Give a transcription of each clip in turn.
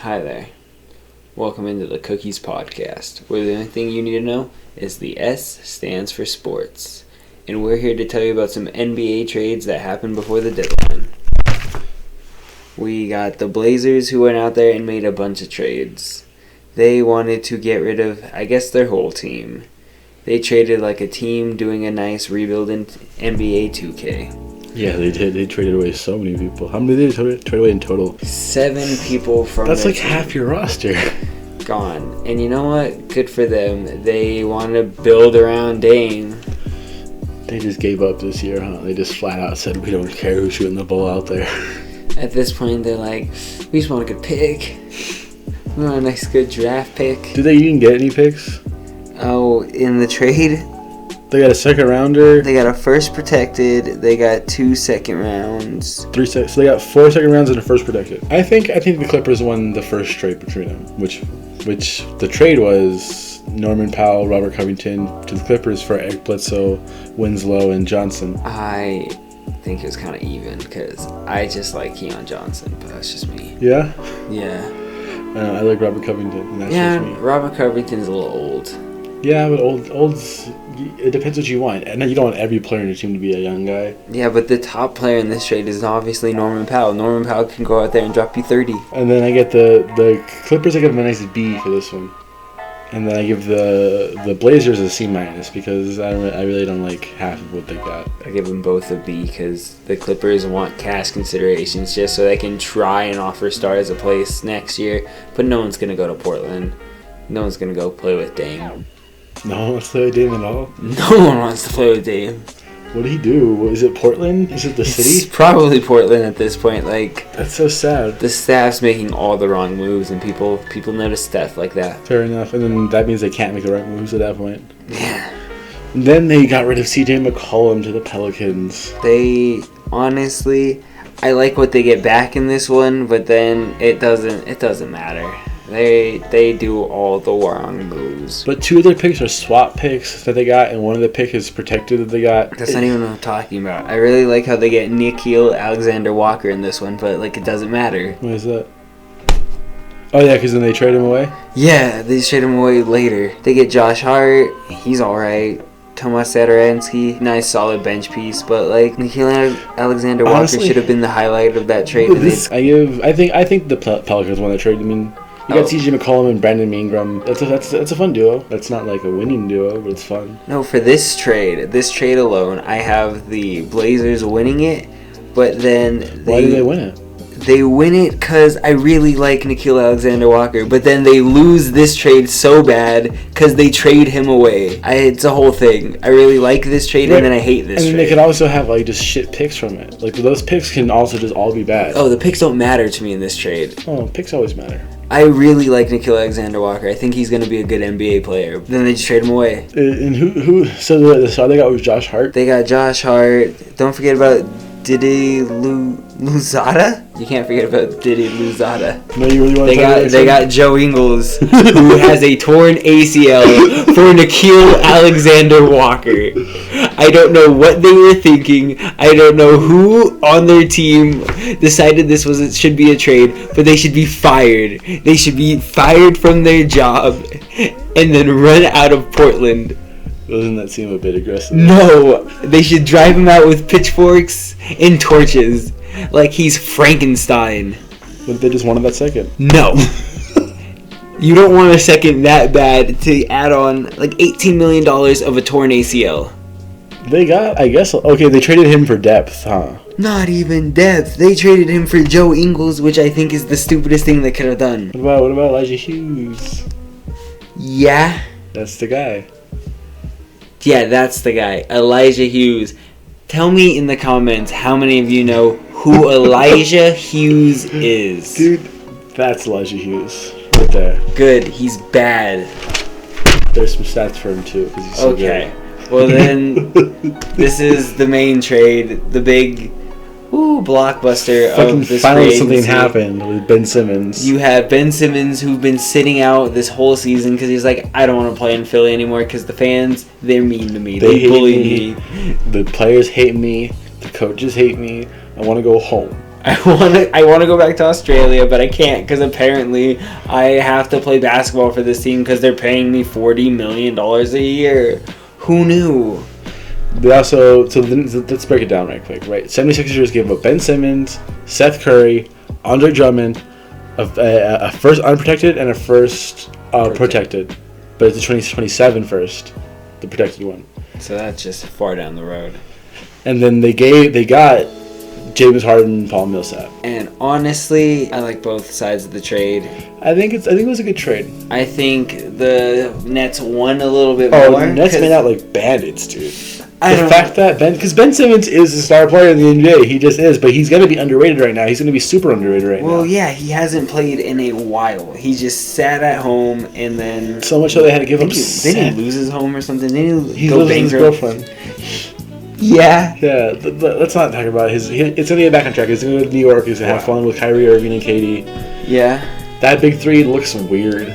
Hi there. Welcome into the Cookies podcast, where the only thing you need to know is the S stands for sports. And we're here to tell you about some NBA trades that happened before the deadline. We got the Blazers who went out there and made a bunch of trades. They wanted to get rid of, I guess, their whole team. They traded like a team doing a nice rebuild in NBA 2K. Yeah, they did. They traded away so many people. How many did they trade away in total? 7 people from That's like team. half your roster. Gone. And you know what? Good for them. They want to build around Dame. They just gave up this year, huh? They just flat out said, we don't care who's shooting the ball out there. At this point, they're like, we just want a good pick. We want a nice, good draft pick. Did they even get any picks? Oh, in the trade? They got a second rounder. They got a first protected. They got 2 second rounds. So they got 4 second rounds and a first protected. I think the Clippers won the first trade between them, which the trade was Norman Powell, Robert Covington to the Clippers for Eric Bledsoe, Winslow, and Johnson. I think it was kind of even because I just like Keon Johnson, but that's just me. Yeah? Yeah. I like Robert Covington, and that's just me. Robert Covington's a little old. Yeah, but old's... It depends what you want. And you don't want every player in your team to be a young guy. Yeah, but the top player in this trade is obviously Norman Powell. Norman Powell can go out there and drop you 30. And then I get the Clippers, I give them a nice B for this one. And then I give the Blazers a C- because I really don't like half of what they got. I give them both a B because the Clippers want cash considerations just so they can try and offer stars a place next year. But no one's going to go to Portland. No one's going to go play with Dame. No one wants to play with Dame at all? No one wants to play with Dame. What did he do? Is it Portland? Is it the city? It's probably Portland at this point. Like, that's so sad. The staff's making all the wrong moves, and people notice stuff like that. Fair enough. And then that means they can't make the right moves at that point. Yeah. And then they got rid of C.J. McCollum to the Pelicans. They, honestly, I like what they get back in this one, but then it doesn't matter. They do all the wrong moves. But 2 of their picks are swap picks that they got, and 1 of the pick is protected that they got. That's not even what I'm talking about. I really like how they get Nickeil Alexander-Walker in this one, but like it doesn't matter. Why is that? Oh yeah, because then they trade him away? Yeah, they trade him away later. They get Josh Hart. He's alright. Tomas Satoransky, nice solid bench piece, but like Nickeil Alexander-Walker should have been the highlight of that trade. I think the Pelicans won that trade. I mean, you got C.J. McCollum and Brandon Ingram. That's a fun duo. That's not like a winning duo, but it's fun. No, for this trade alone, I have the Blazers winning it, but then why did they win it? They win it because I really like Nickeil Alexander-Walker, but then they lose this trade so bad because they trade him away. It's a whole thing. I really like this trade, right. And then I hate this trade. And they could also have like just shit picks from it. Like those picks can also just all be bad. Oh, the picks don't matter to me in this trade. Oh, picks always matter. I really like Nickeil Alexander-Walker. I think he's going to be a good NBA player. Then they just trade him away. And who? So the star they got was Josh Hart? They got Josh Hart. Don't forget about Didi Louzada? You can't forget about Didi Louzada. No, you really want to They got Joe Ingles, who has a torn ACL for Nickeil Alexander-Walker. I don't know what they were thinking. I don't know who on their team decided it should be a trade, but they should be fired. They should be fired from their job and then run out of Portland. Doesn't that seem a bit aggressive? No, they should drive him out with pitchforks and torches, like he's Frankenstein. But they just wanted that second. No. You don't want a second that bad to add on like $18 million of a torn ACL. They got, I guess, okay, they traded him for depth, huh? Not even depth. They traded him for Joe Ingles, which I think is the stupidest thing they could have done. What about Elijah Hughes? Yeah. That's the guy. Yeah, that's the guy. Elijah Hughes. Tell me in the comments how many of you know who Elijah Hughes is. Dude, that's Elijah Hughes right there. Good. He's bad. There's some stats for him too, because he's so good. Well then, this is the main trade, the big blockbuster of this finally free something agency. Happened with Ben Simmons. You have Ben Simmons, who's been sitting out this whole season because he's like, I don't want to play in Philly anymore because the fans, they're mean to me. They bully me. The players hate me. The coaches hate me. I want to go home. I want to go back to Australia, but I can't because apparently I have to play basketball for this team because they're paying me $40 million a year. Who knew? They also, let's break it down right quick, right? 76ers gave up Ben Simmons, Seth Curry, Andre Drummond, a first unprotected and a first protected. But it's the 2027 first, the protected one. So that's just far down the road. And then they got James Harden, Paul Millsap. And honestly, I like both sides of the trade. I think it was a good trade. I think the Nets won a little bit more. Oh, the Nets made out like bandits, dude. Because Ben Simmons is a star player in the NBA, he just is, but he's gonna be underrated right now. He's gonna be super underrated right now. Well, yeah, he hasn't played in a while. He just sat at home and then so much so they had to give him. Didn't he lose his home or something? Didn't he go bankrupt? His girlfriend. Yeah. Yeah. Let's not talk about his. It's gonna get back on track. He's gonna go to New York. He's gonna have fun with Kyrie Irving and KD. Yeah. That big three looks weird.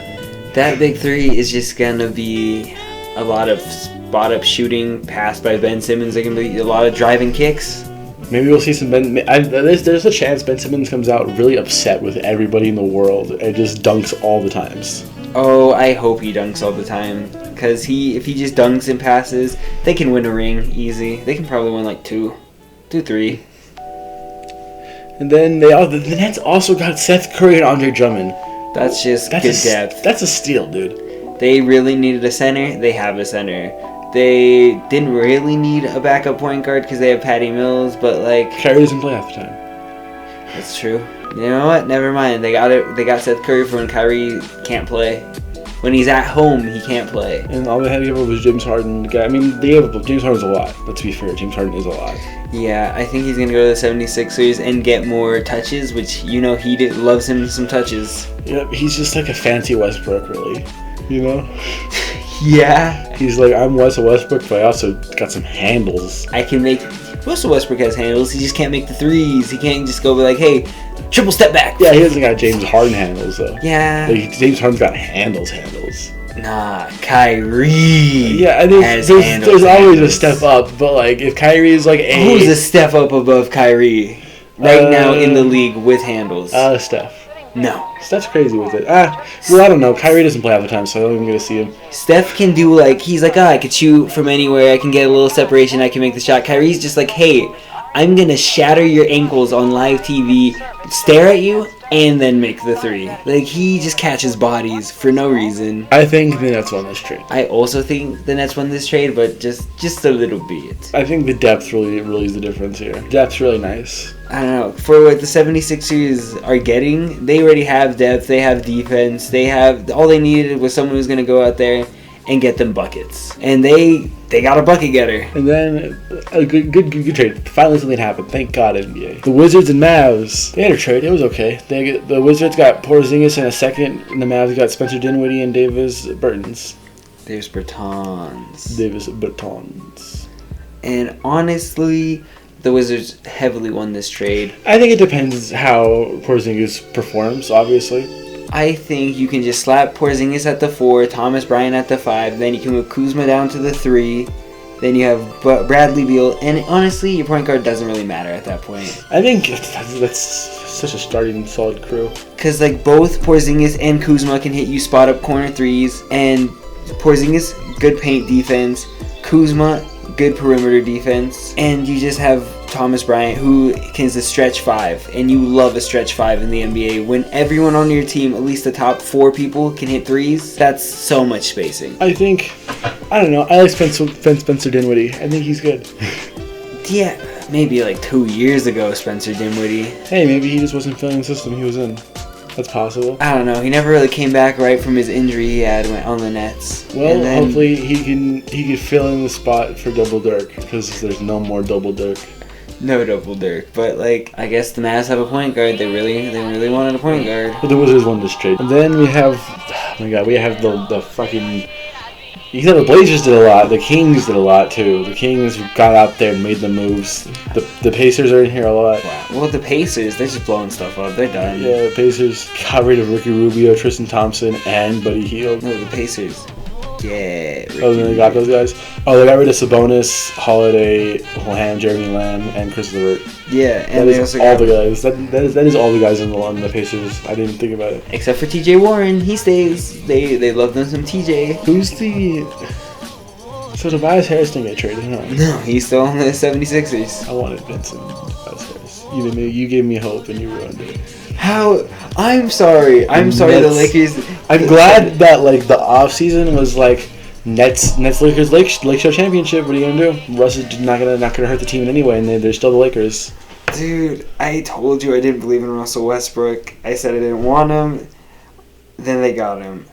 That big three is just gonna be a lot of spot-up shooting passed by Ben Simmons. There can be a lot of driving kicks. Maybe we'll see some Ben. There's a chance Ben Simmons comes out really upset with everybody in the world and just dunks all the times. Oh, I hope he dunks all the time. Because if he just dunks and passes, they can win a ring easy. They can probably win like 2-3. And then the Nets also got Seth Curry and Andre Drummond. That's good depth. That's a steal, dude. They really needed a center. They have a center. They didn't really need a backup point guard because they have Patty Mills, but like Kyrie doesn't play half the time. That's true. You know what? Never mind. They got it. They got Seth Curry for when Kyrie can't play. When he's at home, he can't play. And all they had to give up was James Harden. I mean, James Harden's a lot. Let's be fair. James Harden is a lot. Yeah, I think he's going to go to the 76ers and get more touches, which, he loves him some touches. Yep, he's just like a fancy Westbrook, really. You know? Yeah. He's like, I'm Russell Westbrook, but I also got some handles. Russell Westbrook has handles. He just can't make the threes. He can't just go be like, hey, triple step back. Yeah, he hasn't got James Harden handles, though. Yeah. Like, James Harden's got handles. Nah, Kyrie. Yeah, I think there's always a step up, but like if Kyrie is like who's a step up above Kyrie right now in the league with handles? Steph. No. Steph's crazy with it. Well, I don't know. Kyrie doesn't play half the time, so I don't even get to see him. Steph can do he's like, I could shoot from anywhere. I can get a little separation. I can make the shot. Kyrie's just like, hey, I'm going to shatter your ankles on live TV, stare at you, and then make the three. Like, he just catches bodies for no reason. I think the Nets won this trade. I also think the Nets won this trade, but just a little bit. I think the depth really is the difference here. Depth's really nice. I don't know. For what the 76ers are getting, they already have depth. They have defense. All they needed was someone who's going to go out there and get them buckets. And they got a bucket getter. And then a good trade. Finally something happened. Thank God, NBA. The Wizards and Mavs, they had a trade. It was okay. The Wizards got Porzingis in a second, and the Mavs got Spencer Dinwiddie and Davis Bertans. Davis Bertans. And honestly, the Wizards heavily won this trade. I think it depends how Porzingis performs, obviously. I think you can just slap Porzingis at the 4, Thomas Bryant at the 5, then you can move Kuzma down to the 3, then you have Bradley Beal, and honestly, your point guard doesn't really matter at that point. I think that's such a starting solid crew. Because both Porzingis and Kuzma can hit you spot-up corner threes, and Porzingis, good paint defense, Kuzma, good perimeter defense, and you just have Thomas Bryant, who is a stretch 5, and you love a stretch 5 in the NBA. When everyone on your team, at least the top 4 people, can hit threes, that's so much spacing. I don't know, I like Spencer Dinwiddie. I think he's good. Yeah, maybe 2 years ago, Spencer Dinwiddie. Hey, maybe he just wasn't feeling the system he was in. That's possible. I don't know. He never really came back right from his injury he had on the Nets. Well, hopefully he can fill in the spot for Double Dirk, because there's no more Double Dirk. No Double Dirk, but I guess the Mavs have a point guard. They really wanted a point guard. But the Wizards won this trade. And then we have, the fucking. You said the Blazers did a lot. The Kings did a lot too. The Kings got out there and made the moves. The Pacers are in here a lot. Wow. Well, the Pacers, they're just blowing stuff up. They're done. Yeah, the Pacers got rid of Ricky Rubio, Tristan Thompson, and Buddy Hield. No, the Pacers. Get Oh, then they got those guys. Oh, they got rid of Sabonis, Holiday, Jeremy Lamb, and Chris LeVert. Yeah, and that they is also all got the guys. That is all the guys on the Pacers. I didn't think about it. except for T.J. Warren, he stays. They love them some T.J. Who's the? So Tobias Harris didn't get traded, huh? No, he's still on the 76ers. I wanted Vincent Tobias Harris. You gave me hope and you ruined it. How? I'm sorry. I'm sorry. The Lakers. I'm glad that like the off season was like Nets Lakers Lake Show championship. What are you gonna do? Russ is not gonna hurt the team in any way, and they're still the Lakers. Dude, I told you I didn't believe in Russell Westbrook. I said I didn't want him. Then they got him.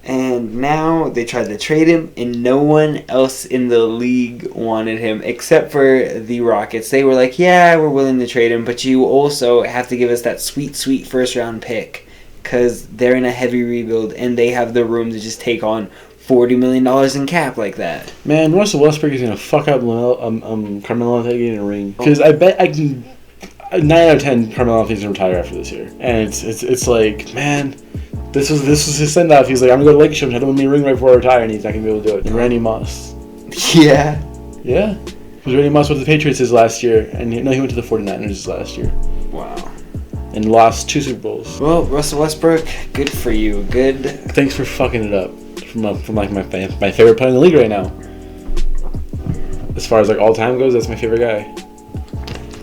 And now they tried to trade him, and no one else in the league wanted him except for the Rockets. They were like, yeah, we're willing to trade him, but you also have to give us that sweet, sweet first-round pick because they're in a heavy rebuild, and they have the room to just take on $40 million in cap like that. Man, Russell Westbrook is going to fuck up Carmelo Anthony getting a ring. Because I bet I can... 9 out of 10, Carmelo Anthony's going to retire after this year. And it's like, man... This was his send off. He's like, I'm gonna go to Lake Show and try to win me a ring right before I retire, and he's not gonna be able to do it. And Randy Moss. Yeah. Yeah. Because Randy Moss went to the Patriots his last year, and he went to the 49ers his last year. Wow. And lost 2 Super Bowls. Well, Russell Westbrook, good for you. Good. Thanks for fucking it up. From like my favorite player in the league right now. As far as like all time goes, that's my favorite guy.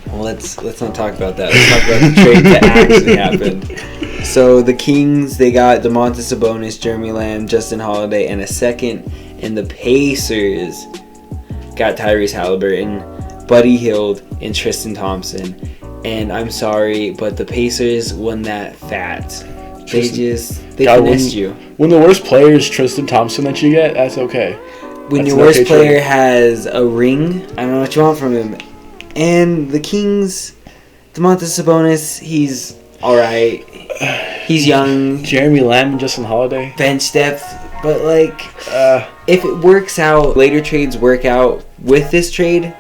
Well, let's not talk about that. Let's talk about the trade that actually happened. So the Kings, they got Domantas Sabonis, Jeremy Lamb, Justin Holiday, and a second. And the Pacers got Tyrese Halliburton, Buddy Hield, and Tristan Thompson. And I'm sorry, but the Pacers won that fat. They finessed you. When the worst player is Tristan Thompson that you get, that's okay. When your worst player has a ring, I don't know what you want from him. And the Kings, Domantas Sabonis, he's alright. He's young. Jeremy Lamb and Justin Holiday. Bench depth. But, like, if it works out, later trades work out with this trade,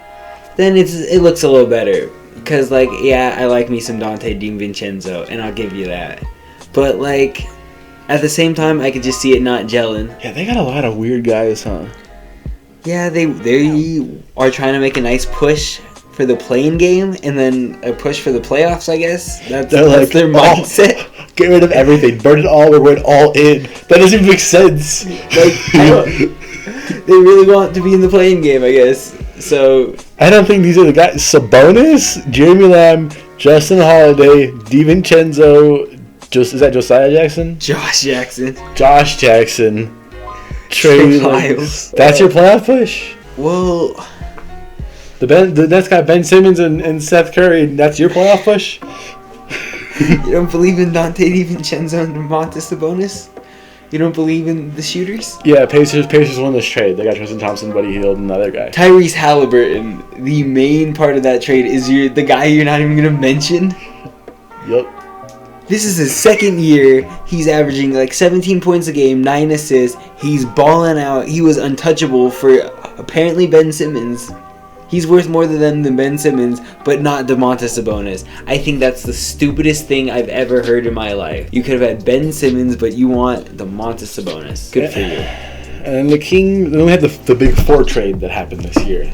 then it looks a little better. Because, like, yeah, I like me some Dante DiVincenzo, and I'll give you that. But, like, at the same time, I could just see it not gelling. Yeah, they got a lot of weird guys, huh? Yeah, they are trying to make a nice push for the play-in game, and then a push for the playoffs, I guess. That's their mindset. Get rid of everything. Burn it all or we're all in. That doesn't even make sense. Like, they really want to be in the play-in game, I guess. So I don't think these are the guys. Sabonis, Jeremy Lamb, Justin Holiday, DiVincenzo. Is that Josiah Jackson? Josh Jackson. Trey Lyles. That's your playoff push? Well, the Nets got Ben Simmons and Seth Curry. And that's your playoff push? You don't believe in Dante DiVincenzo and Domantas Sabonis? You don't believe in the shooters? Yeah, Pacers won this trade. They got Tristan Thompson, Buddy Hield, and another guy. Tyrese Halliburton. The main part of that trade is the guy you're not even going to mention. Yep. This is his second year. He's averaging like 17 points a game, 9 assists. He's balling out. He was untouchable for apparently Ben Simmons. He's worth more to them than Ben Simmons, but not Domantas Sabonis. I think that's the stupidest thing I've ever heard in my life. You could have had Ben Simmons, but you want Domantas Sabonis. Good for you. And the Kings, then we had the Big Four trade that happened this year.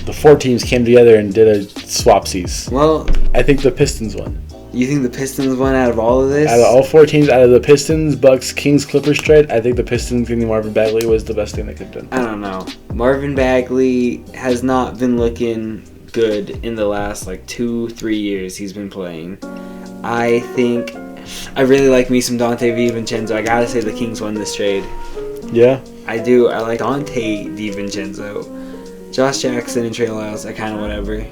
The 4 teams came together and did a swapsies. Well, I think the Pistons won. You think the Pistons won out of all of this? Out of all 4 teams, out of the Pistons, Bucks, Kings, Clippers trade, I think the Pistons getting Marvin Bagley was the best thing they could have done. I don't know. Marvin Bagley has not been looking good in the last 2-3 years he's been playing. I think I really like me some Dante DiVincenzo. I gotta say the Kings won this trade. Yeah? I do. I like Dante DiVincenzo. Josh Jackson and Trey Lyles, I kind of whatever.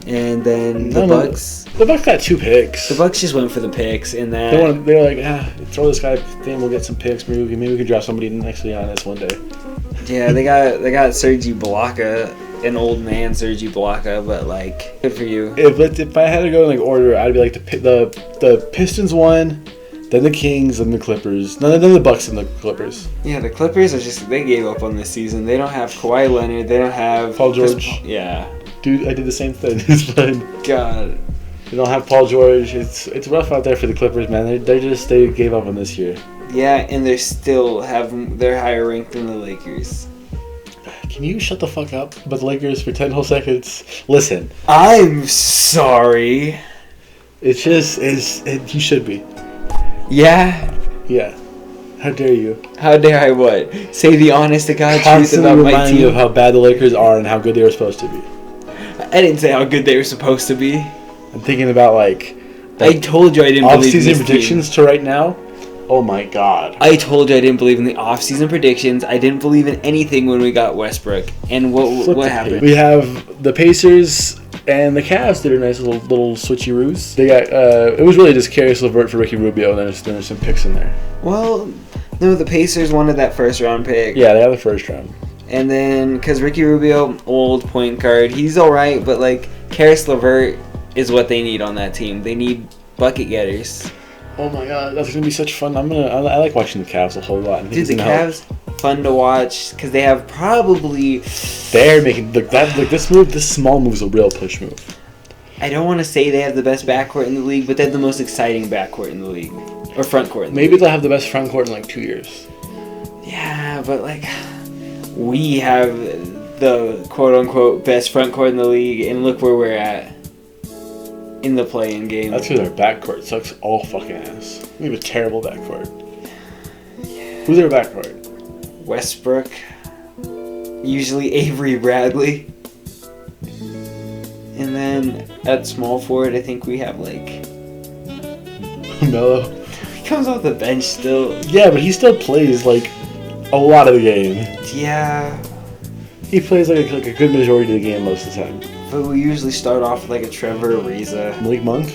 And then the Bucks. The Bucks got 2 picks. The Bucks just went for the picks, and that they were like, throw this guy in, we'll get some picks. Maybe we can draft somebody next to Giannis one day. Yeah, they got Serge Ibaka, an old man Serge Ibaka, but good for you. If I had to go in order, I'd be like the Pistons won, then the Kings, then the Clippers, then the Bucks and the Clippers. Yeah, the Clippers are they gave up on this season. They don't have Kawhi Leonard. They don't have Paul George. Yeah. Dude, I did the same thing. It's fine. God. They don't have Paul George. It's rough out there for the Clippers, man. They gave up on this year. Yeah, and they're higher ranked than the Lakers. Can you shut the fuck up about the Lakers for 10 whole seconds? Listen. I'm sorry. It's just, you should be. Yeah? Yeah. How dare you? How dare I what? Say the honest to God truth Constantly about my remind me team? of how bad the Lakers are and how good they were supposed to be. I didn't say how good they were supposed to be. I'm thinking about, like I told you I didn't believe in this off-season predictions to right now. Oh my God. I told you I didn't believe in the off-season predictions. I didn't believe in anything when we got Westbrook. And what happened? We have the Pacers and the Cavs did a nice little switcheroos. They got it was really just Caris LeVert for Ricky Rubio, and then there's some picks in there. Well, no, the Pacers wanted that first-round pick. Yeah, they have the first round. And then, because Ricky Rubio, old point guard, he's all right, but, like, Caris LeVert is what they need on that team. They need bucket getters. Oh my God, that's gonna be such fun. I like watching the Cavs a whole lot. Dude, the Cavs, fun to watch, because they have probably... They're making, this small move is a real push move. I don't want to say they have the best backcourt in the league, but they have the most exciting backcourt in the league. Or front court in the Maybe league. they'll have the best front court in like 2 years. Yeah, but, like, we have the quote-unquote best front court in the league, and look where we're at in the play-in game. That's because our backcourt sucks all fucking ass. We have a terrible backcourt. Yeah. Who's our backcourt? Westbrook. Usually Avery Bradley. And then at small forward, I think we have, like... Melo. He comes off the bench still. Yeah, but he still plays, like, a lot of the game. Yeah. He plays, like a good majority of the game most of the time. But we usually start off with, like, a Trevor Ariza. Malik Monk?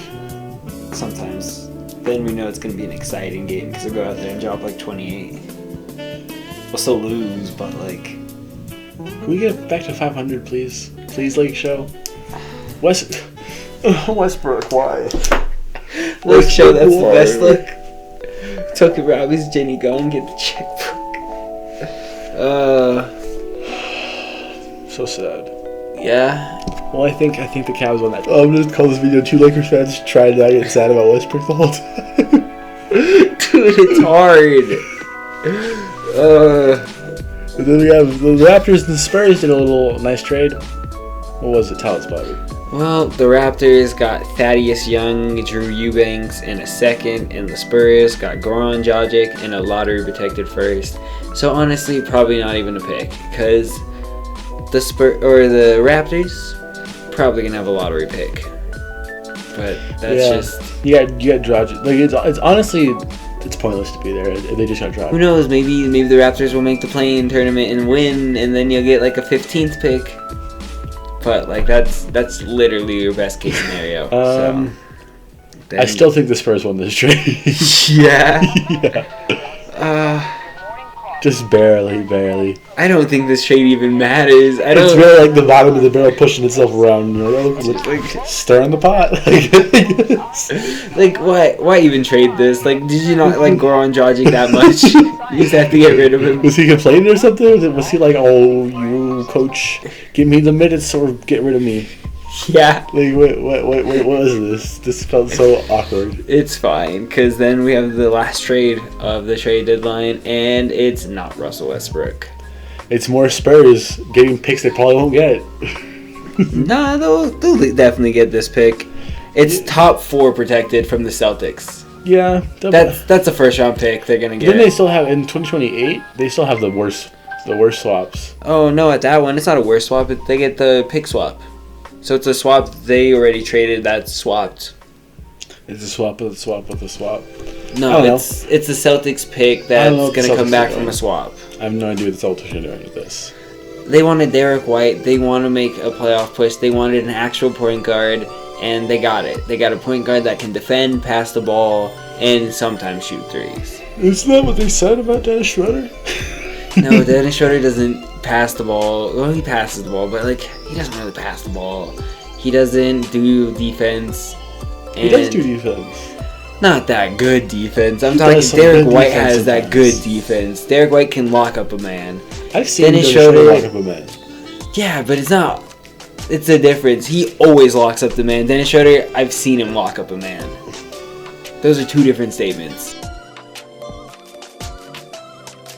Sometimes. Then we know it's going to be an exciting game because we'll go out there and drop, like, 28. We'll still lose, but, like... Can we get back to 500, please? Please, Lake Show? Westbrook, why? Lake Show, that's the best look. Tucker Robbins, Jenny, go and get the checkbook. So sad. Yeah. Well, I think the Cavs won that. I'm gonna call this video 2 Lakers fans try to not get sad about Westbrook the whole time. Dude, it's hard. And then we have the Raptors and Spurs did a little nice trade. What was it? Tell us, Bobby. Well, the Raptors got Thaddeus Young, Drew Eubanks, and a second, and the Spurs got Goran Dragic and a lottery-protected first. So honestly, probably not even a pick, because the Raptors probably gonna have a lottery pick. But that's just you got Dragic. Like it's honestly it's pointless to be there. They just got Dragic. Who knows? Maybe the Raptors will make the play-in tournament and win, and then you'll get like a 15th pick. But like that's literally your best case scenario. I still think the Spurs won this trade. Yeah. Just barely. I don't think this trade even matters. It's really like the bottom of the barrel pushing itself around. You know, like stirring the pot. Like why even trade this? Like, did you not like Goran Dragic that much? You just have to get rid of him. Was he complaining or something? Was he like, "Oh, you coach, give me the minutes or get rid of me"? Yeah. Like, what was this? This felt so awkward. It's fine, because then we have the last trade of the trade deadline, and it's not Russell Westbrook. It's more Spurs getting picks they probably won't get. Nah, they'll definitely get this pick. It's top 4 protected from the Celtics. Yeah. That's a first-round pick they're going to get. Then they still have, in 2028, they still have the worst swaps. Oh, no, at that one, it's not a worst swap. They get the pick swap. So it's a swap they already traded that's swapped. It's a swap with a swap with a swap. No, it's the Celtics pick that's going to come back from a swap. I have no idea what the Celtics are doing with this. They wanted Derek White. They want to make a playoff push. They wanted an actual point guard, and they got it. They got a point guard that can defend, pass the ball, and sometimes shoot threes. Isn't that what they said about Dennis Schroeder? No, Dennis Schroeder doesn't pass the ball. Well, he passes the ball, but like he doesn't really pass the ball. He doesn't do defense. He does do defense. Not that good defense. I'm talking Derek White has that good defense. Derek White can lock up a man. I've seen Dennis Schroeder lock up a man. Yeah, but it's not. It's a difference. He always locks up the man. Dennis Schroeder, I've seen him lock up a man. Those are 2 different statements.